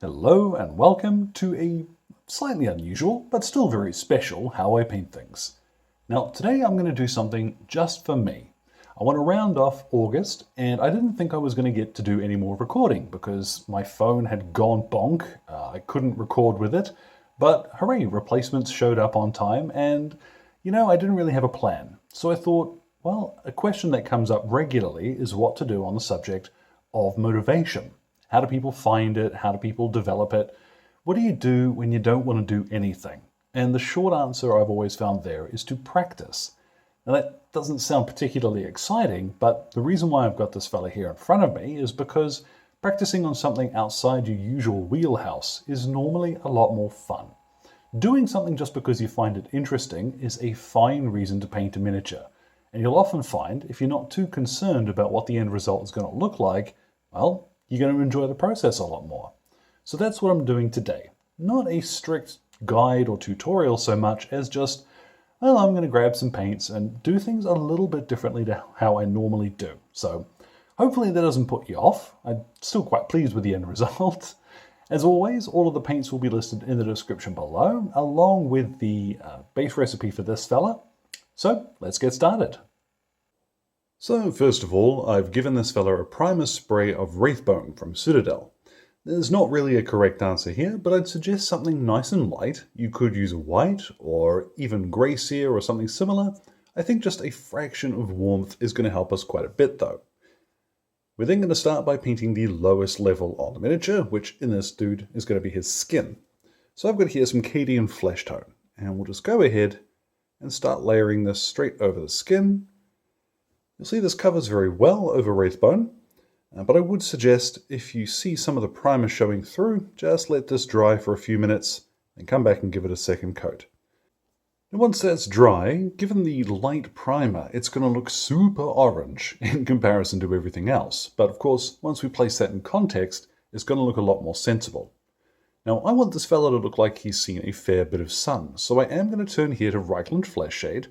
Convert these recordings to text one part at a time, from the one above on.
Hello and welcome to a slightly unusual, but still very special How I Paint Things. Now today I'm going to do something just for me. I want to round off August and I didn't think I was going to get to do any more recording because my phone had gone bonk. I couldn't record with it, but hooray, replacements showed up on time and I didn't really have a plan. So I thought, well, a question that comes up regularly is what to do on the subject of motivation. How do people find it? How do people develop it? What do you do when you don't want to do anything? And the short answer I've always found there is to practice. Now that doesn't sound particularly exciting, but the reason why I've got this fella here in front of me is because practicing on something outside your usual wheelhouse is normally a lot more fun. Doing something just because you find it interesting is a fine reason to paint a miniature. And you'll often find, if you're not too concerned about what the end result is going to look like, well, you're going to enjoy the process a lot more. So that's what I'm doing today. Not a strict guide or tutorial so much as just, well, I'm going to grab some paints and do things a little bit differently to how I normally do. So hopefully that doesn't put you off. I'm still quite pleased with the end result. As always, all of the paints will be listed in the description below, along with the base recipe for this fella. So let's get started. So first of all, I've given this fella a primer spray of Wraithbone from Citadel. There's not really a correct answer here, but I'd suggest something nice and light. You could use a white or even grey sear or something similar. I think just a fraction of warmth is going to help us quite a bit though. We're then going to start by painting the lowest level on the miniature, which in this dude is going to be his skin. So I've got here some Cadian flesh tone, and we'll just go ahead and start layering this straight over the skin. You'll see this covers very well over Wraithbone, but I would suggest if you see some of the primer showing through, just let this dry for a few minutes and come back and give it a second coat. And once that's dry, given the light primer, it's going to look super orange in comparison to everything else. But of course, once we place that in context, it's going to look a lot more sensible. Now, I want this fella to look like he's seen a fair bit of sun, so I am going to turn here to Reichland Flesh Shade,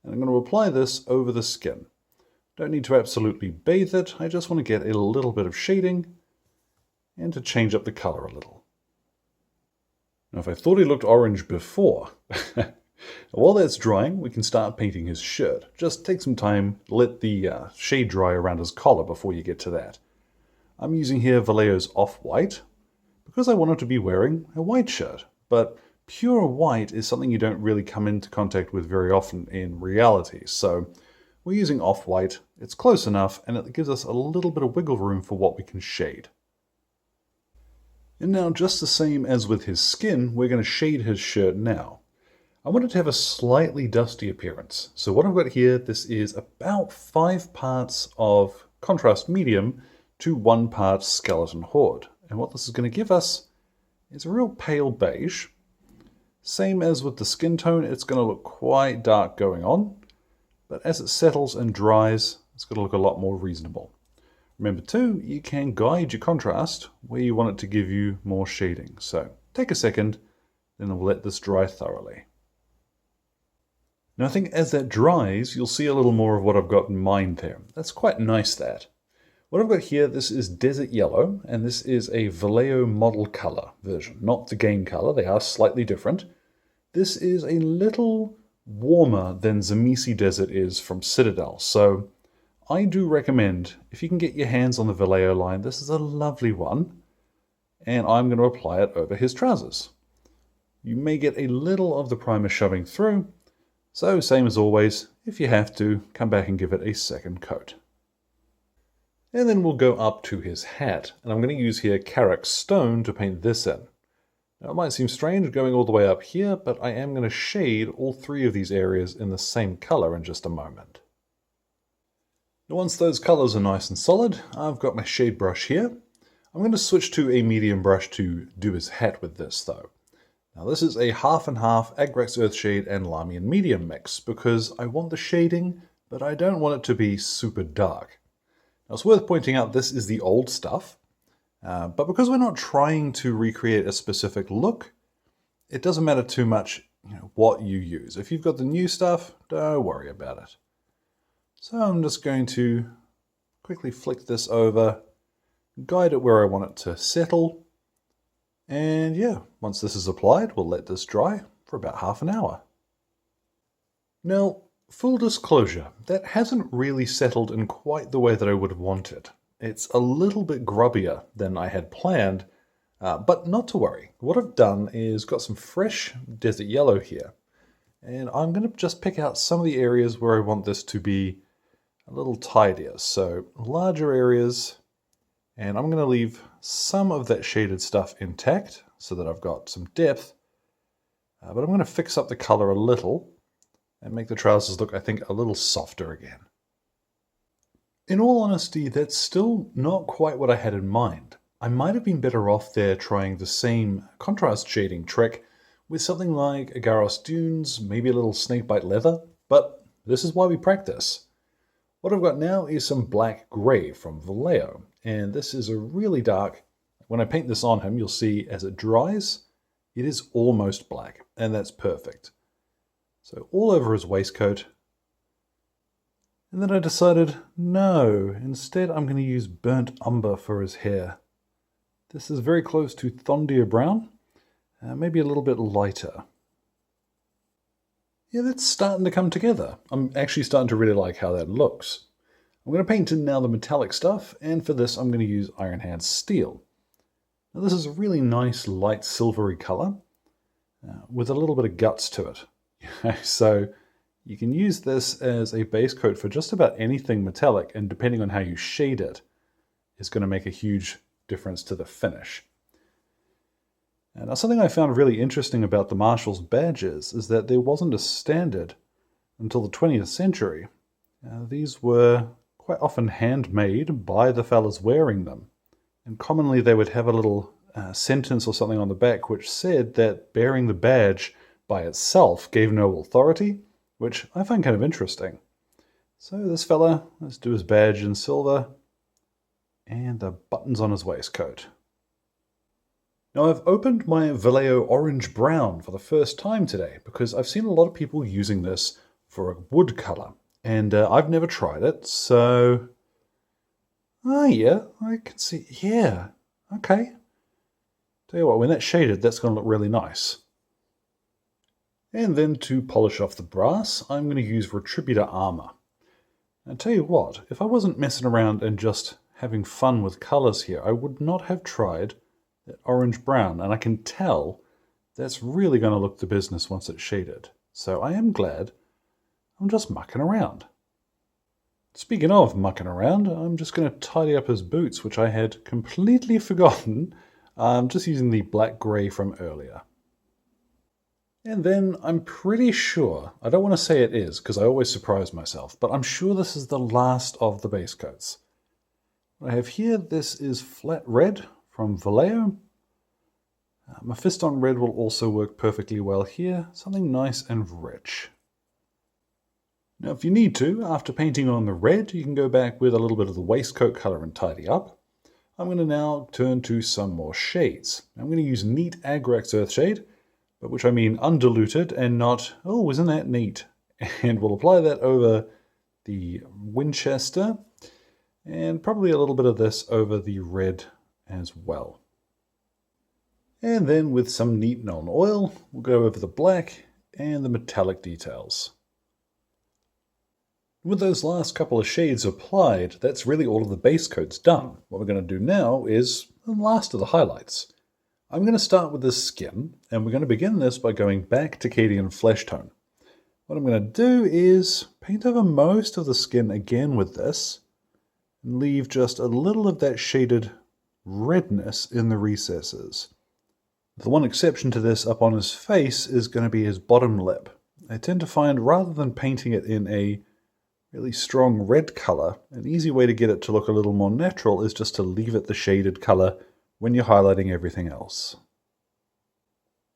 and I'm going to apply this over the skin. Don't need to absolutely bathe it, I just want to get a little bit of shading and to change up the color a little. Now if I thought he looked orange before, while that's drying we can start painting his shirt. Just take some time, let the shade dry around his collar before you get to that. I'm using here Vallejo's Off-White because I want him to be wearing a white shirt, but pure white is something you don't really come into contact with very often in reality, so we're using Off-White, it's close enough, and it gives us a little bit of wiggle room for what we can shade. And now, just the same as with his skin, we're going to shade his shirt now. I want it to have a slightly dusty appearance. So what I've got here, this is about 5 parts of contrast medium to 1 part skeleton horde. And what this is going to give us is a real pale beige. Same as with the skin tone, it's going to look quite dark going on. But as it settles and dries, it's going to look a lot more reasonable. Remember too, you can guide your contrast where you want it to give you more shading. So take a second, then we'll let this dry thoroughly. Now I think as that dries, you'll see a little more of what I've got in mind there. That's quite nice that. What I've got here, this is Desert Yellow, and this is a Vallejo model color version, not the game color. They are slightly different. This is a little warmer than Zamisi Desert is from Citadel, so I do recommend, if you can get your hands on the Vallejo line, this is a lovely one, and I'm going to apply it over his trousers. You may get a little of the primer showing through, so same as always, if you have to, come back and give it a second coat. And then we'll go up to his hat, and I'm going to use here Karak Stone to paint this in. Now it might seem strange going all the way up here, but I am going to shade all 3 of these areas in the same color in just a moment. Now once those colors are nice and solid, I've got my shade brush here. I'm going to switch to a medium brush to do his hat with this though. Now this is a half and half Agrax Earthshade and Lahmian medium mix because I want the shading, but I don't want it to be super dark. Now it's worth pointing out this is the old stuff. But because we're not trying to recreate a specific look, it doesn't matter too much what you use. If you've got the new stuff, don't worry about it. So I'm just going to quickly flick this over, guide it where I want it to settle, And yeah, once this is applied, we'll let this dry for about half an hour. Now, full disclosure, that hasn't really settled in quite the way that I would have wanted. It's a little bit grubbier than I had planned, but not to worry. What I've done is got some fresh desert yellow here, and I'm going to just pick out some of the areas where I want this to be a little tidier. So larger areas, and I'm going to leave some of that shaded stuff intact so that I've got some depth, but I'm going to fix up the color a little and make the trousers look, I think, a little softer again. In all honesty, that's still not quite what I had in mind. I might have been better off there trying the same contrast shading trick with something like Agaros Dunes, maybe a little snakebite leather, but this is why we practice. What I've got now is some black grey from Vallejo, and this is a really dark. When I paint this on him, you'll see as it dries, it is almost black, and that's perfect. So all over his waistcoat. And then I decided, no, instead I'm going to use burnt umber for his hair. This is very close to Thondia Brown, maybe a little bit lighter. Yeah, that's starting to come together. I'm actually starting to really like how that looks. I'm going to paint in now the metallic stuff, and for this I'm going to use Iron Hand Steel. Now this is a really nice light silvery color with a little bit of guts to it. So you can use this as a base coat for just about anything metallic, and depending on how you shade it, is going to make a huge difference to the finish. Now, something I found really interesting about the Marshal's badges is that there wasn't a standard until the 20th century. These were quite often handmade by the fellas wearing them, and commonly they would have a little sentence or something on the back which said that bearing the badge by itself gave no authority, which I find kind of interesting. So this fella, let's do his badge in silver, and the buttons on his waistcoat. Now I've opened my Vallejo Orange Brown for the first time today because I've seen a lot of people using this for a wood color, and I've never tried it, so... yeah, I can see, yeah, okay. Tell you what, when that's shaded, that's going to look really nice. And then to polish off the brass, I'm going to use Retributor Armor. Now tell you what, if I wasn't messing around and just having fun with colors here, I would not have tried that orange brown, and I can tell that's really going to look the business once it's shaded. So I am glad I'm just mucking around. Speaking of mucking around, I'm just going to tidy up his boots, which I had completely forgotten. I'm just using the black grey from earlier. And then I'm pretty sure, I don't want to say it is because I always surprise myself, but I'm sure this is the last of the base coats. What I have here, this is flat red from Vallejo. Mephiston red will also work perfectly well here, something nice and rich. Now if you need to, after painting on the red, you can go back with a little bit of the waistcoat color and tidy up. I'm going to now turn to some more shades. I'm going to use Neat Agrax Earthshade, but which I mean undiluted and not, oh, isn't that neat? And we'll apply that over the Winchester, and probably a little bit of this over the red as well. And then with some neat Nuln Oil, we'll go over the black and the metallic details. With those last couple of shades applied, that's really all of the base coats done. What we're going to do now is the last of the highlights. I'm going to start with the skin, and we're going to begin this by going back to Cadian Flesh Tone. What I'm going to do is paint over most of the skin again with this, and leave just a little of that shaded redness in the recesses. The one exception to this up on his face is going to be his bottom lip. I tend to find rather than painting it in a really strong red color, an easy way to get it to look a little more natural is just to leave it the shaded color when you're highlighting everything else.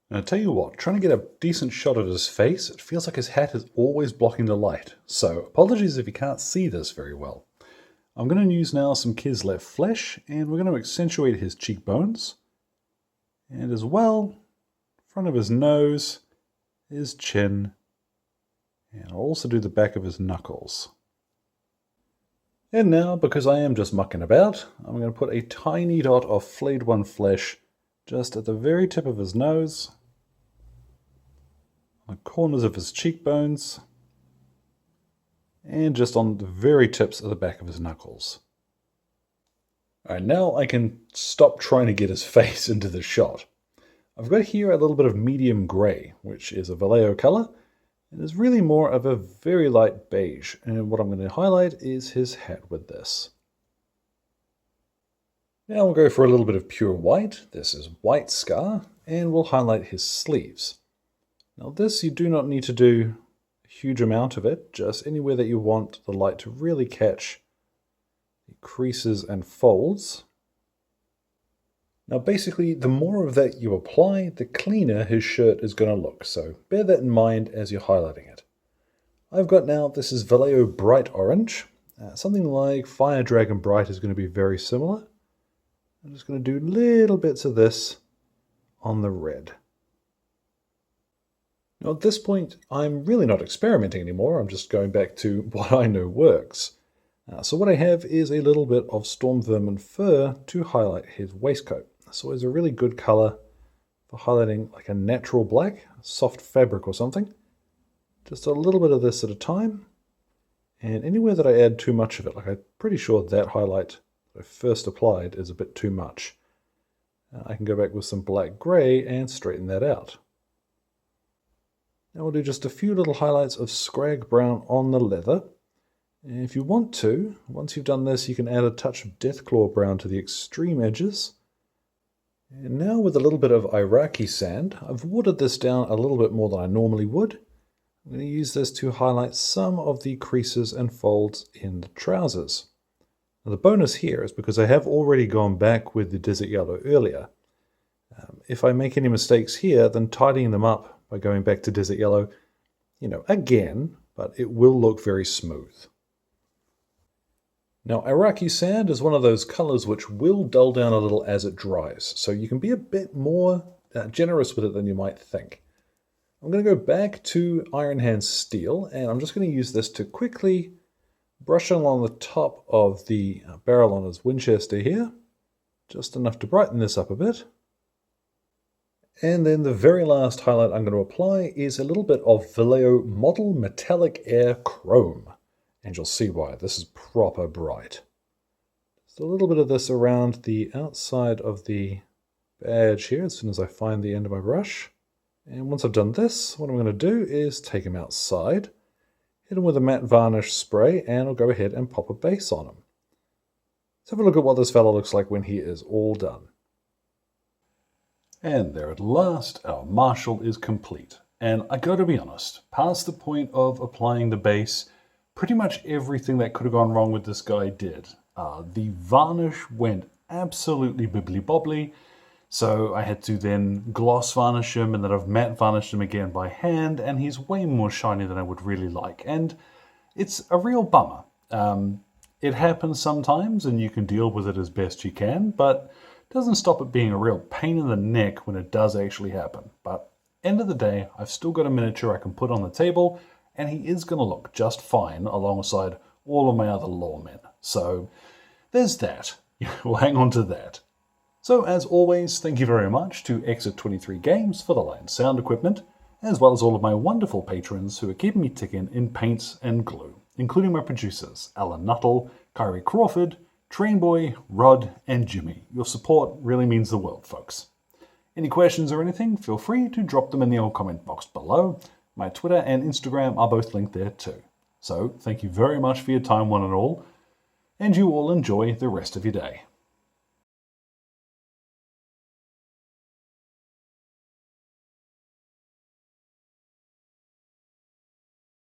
And I tell you what, trying to get a decent shot of his face, it feels like his hat is always blocking the light. So apologies if you can't see this very well. I'm going to use now some Kislev flesh, and we're going to accentuate his cheekbones. And as well, front of his nose, his chin, and I'll also do the back of his knuckles. And now, because I am just mucking about, I'm going to put a tiny dot of Flayed One flesh just at the very tip of his nose, on the corners of his cheekbones, and just on the very tips of the back of his knuckles. Alright, now I can stop trying to get his face into the shot. I've got here a little bit of medium grey, which is a Vallejo colour, and is really more of a very light beige, and what I'm going to highlight is his hat with this. Now we'll go for a little bit of pure white. This is White Scar, and we'll highlight his sleeves. Now this you do not need to do a huge amount of it, just anywhere that you want the light to really catch the creases and folds. Now basically, the more of that you apply, the cleaner his shirt is going to look, so bear that in mind as you're highlighting it. I've got now, this is Vallejo Bright Orange. Something like Fire Dragon Bright is going to be very similar. I'm just going to do little bits of this on the red. Now at this point, I'm really not experimenting anymore, I'm just going back to what I know works. So what I have is a little bit of Storm Vermin fur to highlight his waistcoat. So it's a really good color for highlighting like a natural black, soft fabric or something. Just a little bit of this at a time. And anywhere that I add too much of it, like I'm pretty sure that highlight that I first applied is a bit too much. I can go back with some black gray and straighten that out. Now we'll do just a few little highlights of Scrag Brown on the leather. And if you want to, once you've done this, you can add a touch of Deathclaw Brown to the extreme edges. And now with a little bit of Iraqi sand, I've watered this down a little bit more than I normally would. I'm going to use this to highlight some of the creases and folds in the trousers. Now the bonus here is because I have already gone back with the Desert Yellow earlier. If I make any mistakes here, then tidying them up by going back to Desert Yellow, again, but it will look very smooth. Now, Iraqi sand is one of those colors which will dull down a little as it dries, so you can be a bit more generous with it than you might think. I'm going to go back to Iron Hand Steel, and I'm just going to use this to quickly brush along the top of the barrel on his Winchester here, just enough to brighten this up a bit. And then the very last highlight I'm going to apply is a little bit of Vallejo Model Metallic Air Chrome. And you'll see why. This is proper bright. Just a little bit of this around the outside of the badge here as soon as I find the end of my brush. And once I've done this, what I'm going to do is take him outside, hit him with a matte varnish spray, and I'll go ahead and pop a base on him. Let's have a look at what this fella looks like when he is all done. And there at last, our Marshal is complete. And I gotta be honest, past the point of applying the base, pretty much everything that could have gone wrong with this guy did. The varnish went absolutely bibbly-bobbly, so I had to then gloss varnish him, and then I've matte varnished him again by hand, and he's way more shiny than I would really like. And it's a real bummer. It happens sometimes, and you can deal with it as best you can, but it doesn't stop it being a real pain in the neck when it does actually happen. But end of the day, I've still got a miniature I can put on the table, and he is going to look just fine alongside all of my other lawmen. So there's that. We'll hang on to that. So as always, thank you very much to Exit 23 Games for the light and sound equipment, as well as all of my wonderful patrons who are keeping me ticking in paints and glue, including my producers, Alan Nuttall, Kyrie Crawford, Trainboy, Rod, and Jimmy. Your support really means the world, folks. Any questions or anything, feel free to drop them in the old comment box below. My Twitter and Instagram are both linked there too. So thank you very much for your time, one and all, and you all enjoy the rest of your day.